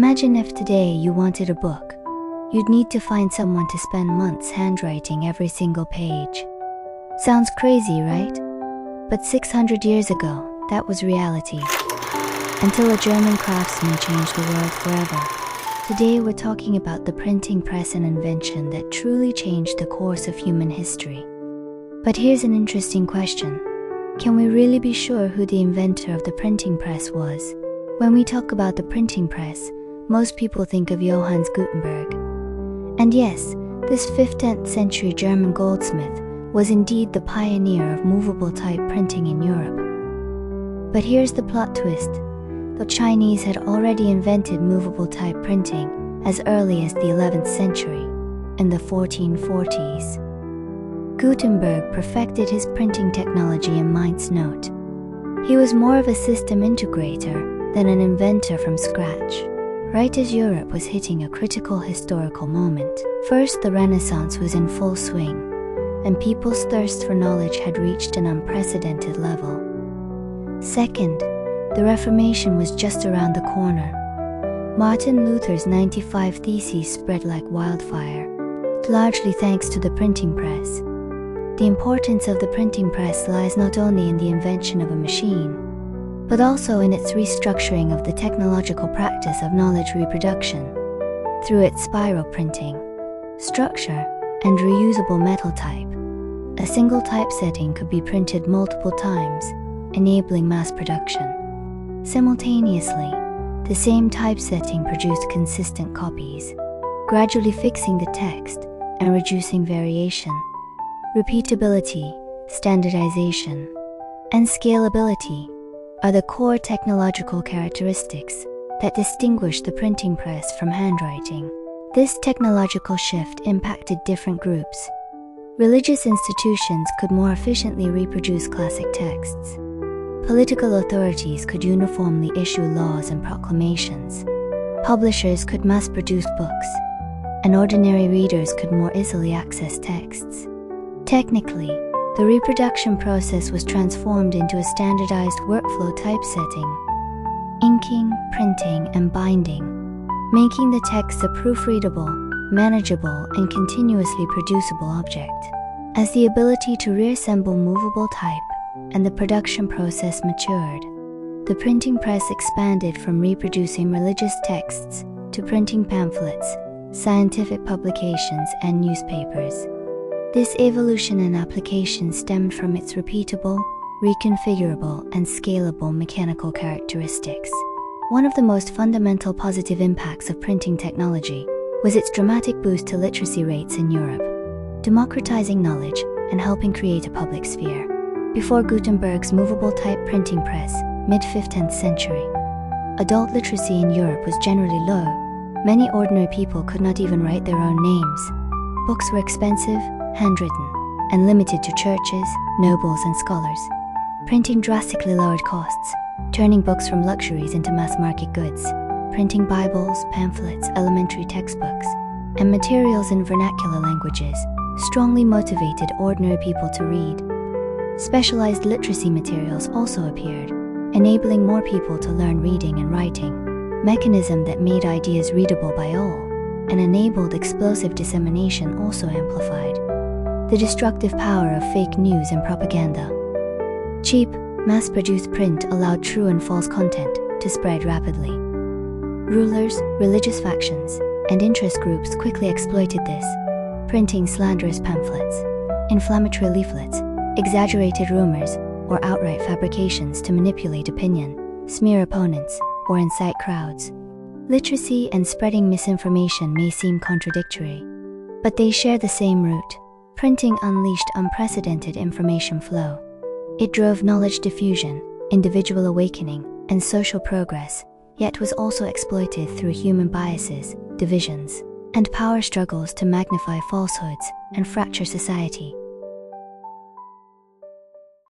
Imagine if today you wanted a book. You'd need to find someone to spend months handwriting every single page. Sounds crazy, right? But 600 years ago, that was reality. Until a German craftsman changed the world forever. Today we're talking about the printing press, an invention that truly changed the course of human history. But here's an interesting question. Can we really be sure who the inventor of the printing press was? When we talk about the printing press, most people think of Johannes Gutenberg. And yes, this 15th century German goldsmith was indeed the pioneer of movable type printing in Europe. But here's the plot twist. The Chinese had already invented movable type printing as early as the 11th century, in the 1440s. Gutenberg perfected his printing technology in Mainz note. He was more of a system integrator than an inventor from scratch. Right as Europe was hitting a critical historical moment, first the Renaissance was in full swing, and people's thirst for knowledge had reached an unprecedented level. Second, the Reformation was just around the corner. Martin Luther's 95 Theses spread like wildfire, largely thanks to the printing press. The importance of the printing press lies not only in the invention of a machine, but also in its restructuring of the technological practice of knowledge reproduction through its spiral printing, structure, and reusable metal type. A single typesetting could be printed multiple times, enabling mass production. Simultaneously, the same typesetting produced consistent copies, gradually fixing the text and reducing variation. Repeatability, standardization, and scalability are the core technological characteristics that distinguish the printing press from handwriting. This technological shift impacted different groups. Religious institutions could more efficiently reproduce classic texts. Political authorities could uniformly issue laws and proclamations. Publishers could mass-produce books, and ordinary readers could more easily access texts. Technically, the reproduction process was transformed into a standardized workflow typesetting, inking, printing, and binding, making the text a proofreadable, manageable, and continuously producible object. As the ability to reassemble movable type and the production process matured, the printing press expanded from reproducing religious texts to printing pamphlets, scientific publications, and newspapers. This evolution and application stemmed from its repeatable, reconfigurable, and scalable mechanical characteristics. One of the most fundamental positive impacts of printing technology was its dramatic boost to literacy rates in Europe, democratizing knowledge and helping create a public sphere. Before Gutenberg's movable type printing press, mid-15th century, adult literacy in Europe was generally low. Many ordinary people could not even write their own names. Books were expensive, handwritten, and limited to churches, nobles, and scholars. Printing drastically lowered costs, turning books from luxuries into mass-market goods. Printing Bibles, pamphlets, elementary textbooks, and materials in vernacular languages strongly motivated ordinary people to read. Specialized literacy materials also appeared, enabling more people to learn reading and writing, mechanism that made ideas readable by all, and enabled explosive dissemination also amplified the destructive power of fake news and propaganda. Cheap, mass-produced print allowed true and false content to spread rapidly. Rulers, religious factions, and interest groups quickly exploited this, printing slanderous pamphlets, inflammatory leaflets, exaggerated rumors, or outright fabrications to manipulate opinion, smear opponents, or incite crowds. Literacy and spreading misinformation may seem contradictory, but they share the same root. Printing unleashed unprecedented information flow. It drove knowledge diffusion, individual awakening, and social progress, yet was also exploited through human biases, divisions, and power struggles to magnify falsehoods and fracture society.